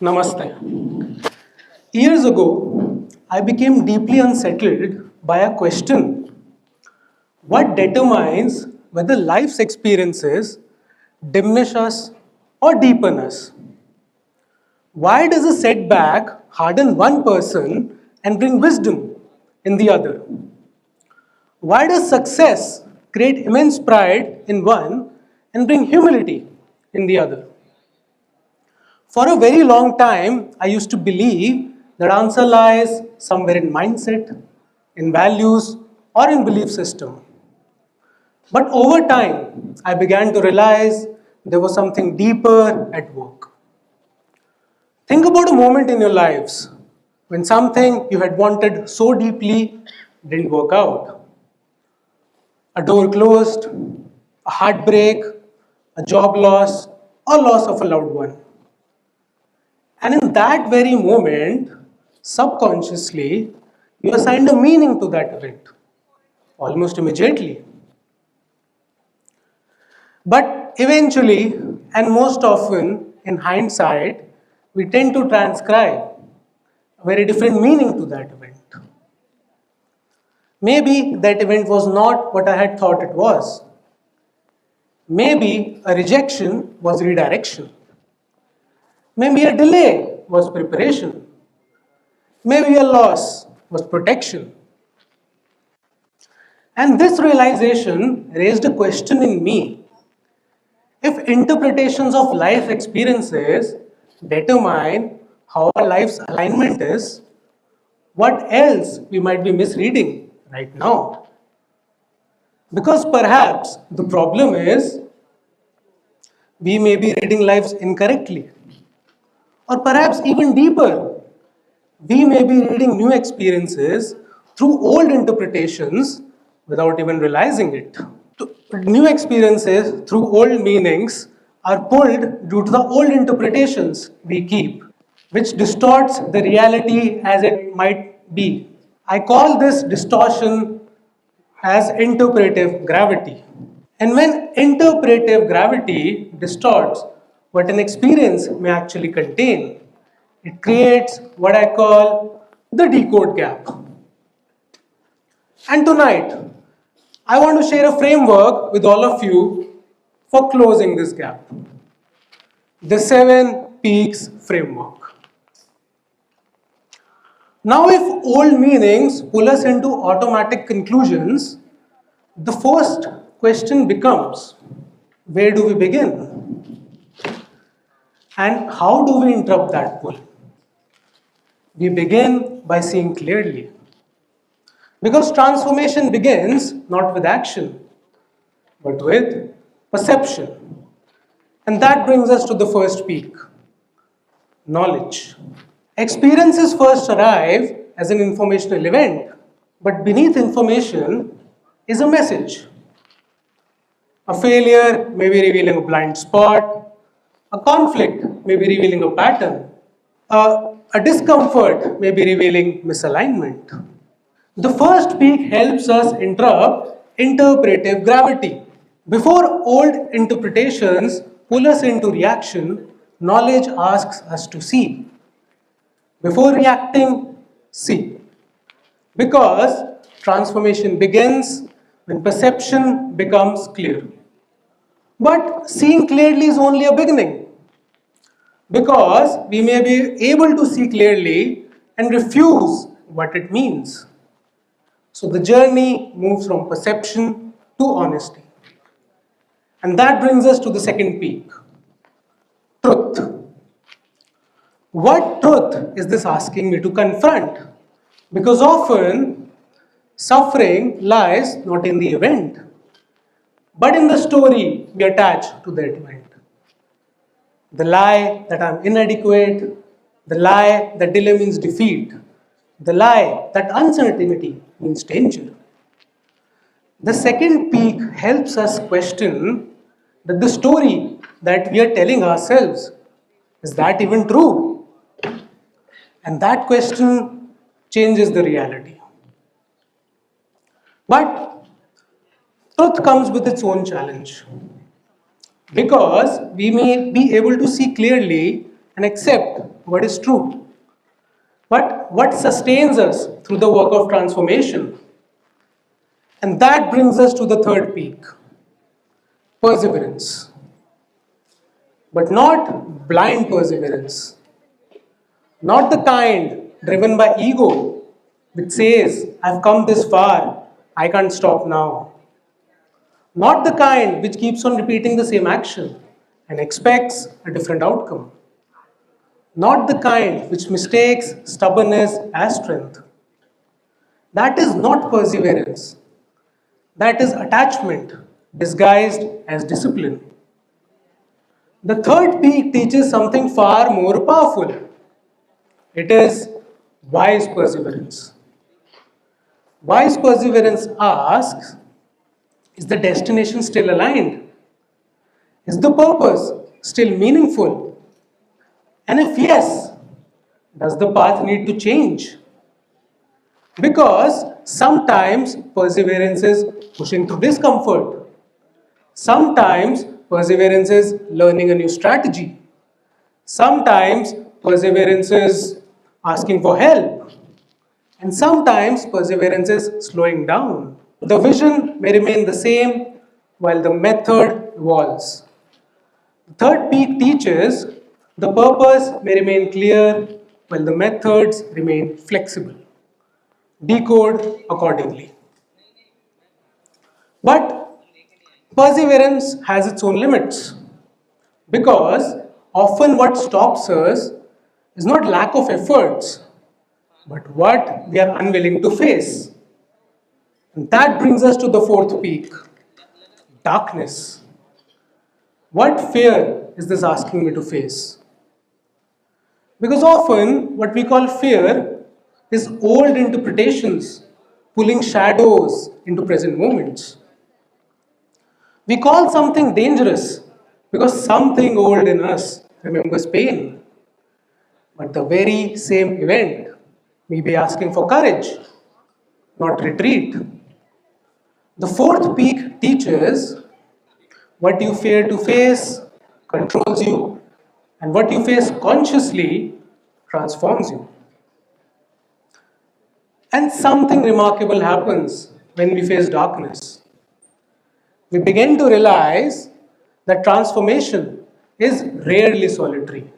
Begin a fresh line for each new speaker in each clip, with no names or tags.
Namaste. Years ago, I became deeply unsettled by a question: what determines whether life's experiences diminish us or deepen us? Why does a setback harden one person and bring wisdom in the other? Why does success create immense pride in one and bring humility in the other? For a very long time, I used to believe that answer lies somewhere in mindset, in values, or in belief system. But over time, I began to realize there was something deeper at work. Think about a moment in your lives when something you had wanted so deeply didn't work out. A door closed, a heartbreak, a job loss, or loss of a loved one. And in that very moment, subconsciously, you assigned a meaning to that event almost immediately. But eventually, and most often in hindsight, we tend to transcribe a very different meaning to that event. Maybe that event was not what I had thought it was. Maybe a rejection was redirection. Maybe a delay was preparation. Maybe a loss was protection. And this realization raised a question in me. If interpretations of life experiences determine how our life's alignment is, what else we might be misreading right now? Because perhaps the problem is we may be reading lives incorrectly. Or perhaps even deeper, we may be reading new experiences through old interpretations without even realizing it. New experiences through old meanings are pulled due to the old interpretations we keep, which distorts the reality as it might be. I call this distortion as interpretive gravity. And when interpretive gravity distorts what an experience may actually contain, it creates what I call the decode gap. And tonight, I want to share a framework with all of you for closing this gap. The 7 peaks framework. Now, if old meanings pull us into automatic conclusions, the first question becomes, where do we begin? And how do we interrupt that pull? We begin by seeing clearly. Because transformation begins not with action, but with perception. And that brings us to the first peak, knowledge. Experiences first arrive as an informational event, but beneath information is a message. A failure may be revealing a blind spot, a conflict may be revealing a pattern, a discomfort may be revealing misalignment. The first peak helps us interrupt interpretive gravity. Before old interpretations pull us into reaction, knowledge asks us to see. Before reacting, see. Because transformation begins when perception becomes clear. But seeing clearly is only a beginning. Because we may be able to see clearly and refuse what it means. So the journey moves from perception to honesty. And that brings us to the second peak, truth. What truth is this asking me to confront? Because often suffering lies not in the event, but in the story we attach to that event. The lie that I'm inadequate, the lie that delay means defeat, the lie that uncertainty means danger. The second peak helps us question that the story that we are telling ourselves, is that even true? And that question changes the reality. But truth comes with its own challenge. Because we may be able to see clearly and accept what is true. But what sustains us through the work of transformation? And that brings us to the third peak, perseverance. But not blind perseverance, not the kind driven by ego, which says, I've come this far, I can't stop now. Not the kind which keeps on repeating the same action and expects a different outcome. Not the kind which mistakes stubbornness as strength. That is not perseverance. That is attachment disguised as discipline. The third peak teaches something far more powerful. It is wise perseverance. Wise perseverance asks, is the destination still aligned? Is the purpose still meaningful? And if yes, does the path need to change? Because sometimes perseverance is pushing through discomfort. Sometimes perseverance is learning a new strategy. Sometimes perseverance is asking for help. And sometimes perseverance is slowing down. The vision may remain the same while the method evolves. The third peak teaches the purpose may remain clear while the methods remain flexible. Decode accordingly. But perseverance has its own limits because often what stops us is not lack of efforts but what we are unwilling to face. And that brings us to the fourth peak, darkness. What fear is this asking me to face? Because often what we call fear is old interpretations pulling shadows into present moments. We call something dangerous because something old in us remembers pain. But the very same event may be asking for courage, not retreat. The fourth peak teaches what you fear to face controls you, and what you face consciously transforms you. And something remarkable happens when we face darkness. We begin to realize that transformation is rarely solitary.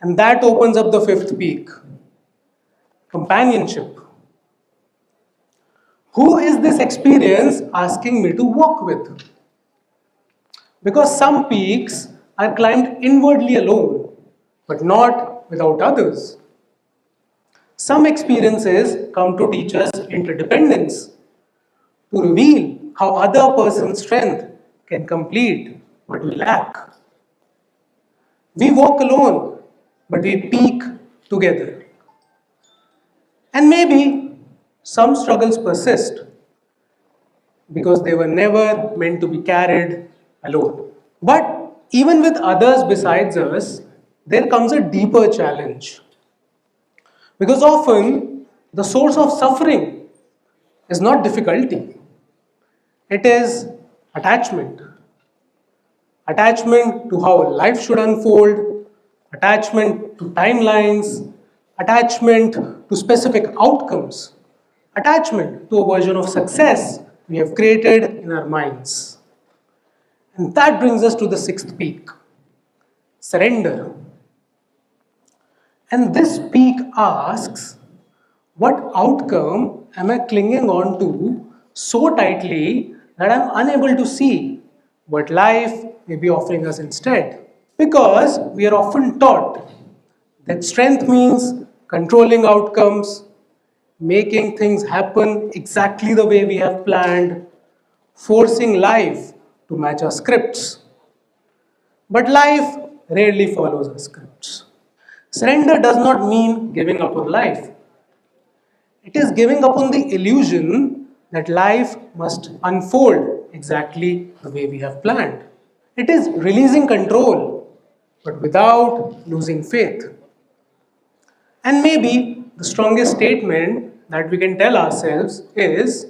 And that opens up the fifth peak, companionship. Who is this experience asking me to walk with? Because some peaks are climbed inwardly alone, but not without others. Some experiences come to teach us interdependence, to reveal how other person's strength can complete what we lack. We walk alone, but we peak together. And maybe some struggles persist because they were never meant to be carried alone. But even with others besides us, there comes a deeper challenge. Because often the source of suffering is not difficulty, it is attachment. Attachment to how life should unfold, attachment to timelines, attachment to specific outcomes, attachment to a version of success we have created in our minds. And that brings us to the sixth peak, surrender. And this peak asks, what outcome am I clinging on to so tightly that I'm unable to see what life may be offering us instead? Because we are often taught that strength means controlling outcomes, making things happen exactly the way we have planned, forcing life to match our scripts. But life rarely follows our scripts. Surrender does not mean giving up on life. It is giving up on the illusion that life must unfold exactly the way we have planned. It is releasing control, but without losing faith. And maybe the strongest statement that we can tell ourselves is,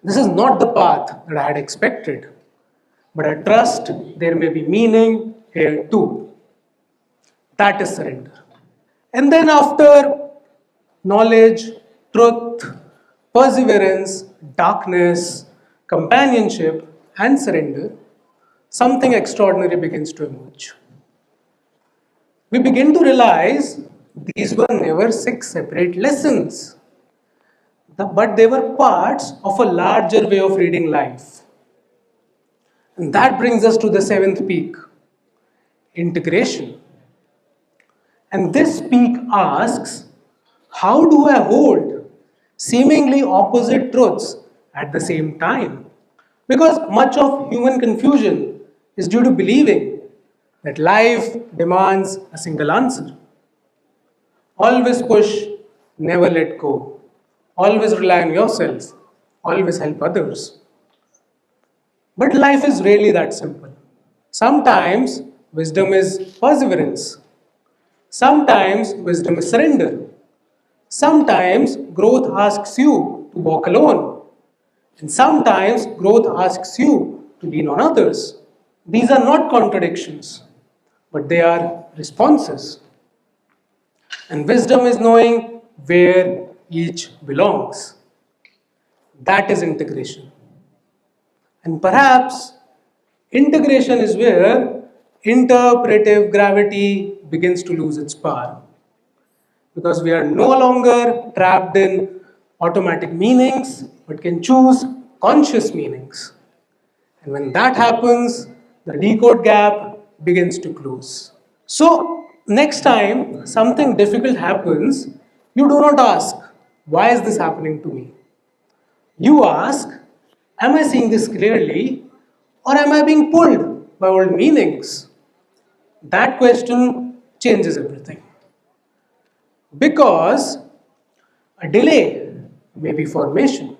this is not the path that I had expected, but I trust there may be meaning here too. That is surrender. And then after knowledge, truth, perseverance, darkness, companionship, and surrender, something extraordinary begins to emerge. We begin to realize these were never six separate lessons, but they were parts of a larger way of reading life. And that brings us to the seventh peak, integration. And this peak asks, how do I hold seemingly opposite truths at the same time? Because much of human confusion is due to believing that life demands a single answer. Always push, never let go. Always rely on yourself. Always help others. But life is really that simple. Sometimes wisdom is perseverance. Sometimes wisdom is surrender. Sometimes growth asks you to walk alone. And sometimes growth asks you to lean on others. These are not contradictions, but they are responses. And wisdom is knowing where each belongs. That is integration. And perhaps integration is where interpretive gravity begins to lose its power. Because we are no longer trapped in automatic meanings, but can choose conscious meanings. And when that happens, the decode gap begins to close. So, next time something difficult happens, you do not ask, why is this happening to me? You ask, am I seeing this clearly, or am I being pulled by old meanings? That question changes everything. Because a delay may be formation,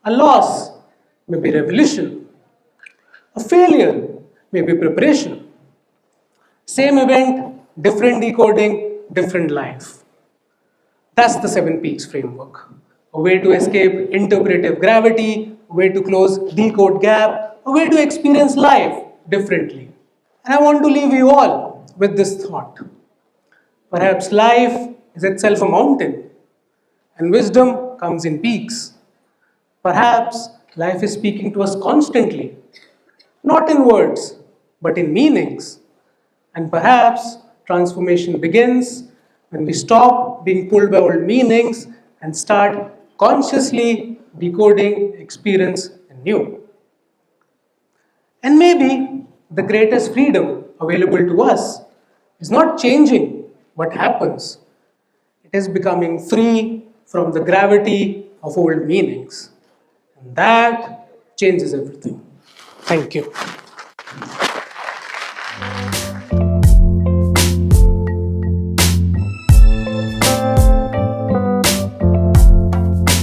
a loss may be revolution, a failure may be preparation. Same event, different decoding, different life. That's the seven peaks framework. A way to escape interpretive gravity, a way to close decode gap, a way to experience life differently. And I want to leave you all with this thought. Perhaps life is itself a mountain, and wisdom comes in peaks. Perhaps life is speaking to us constantly, not in words, but in meanings. And perhaps transformation begins when we stop being pulled by old meanings and start consciously decoding experience anew. And maybe the greatest freedom available to us is not changing what happens, it is becoming free from the gravity of old meanings. And that changes everything. Thank you.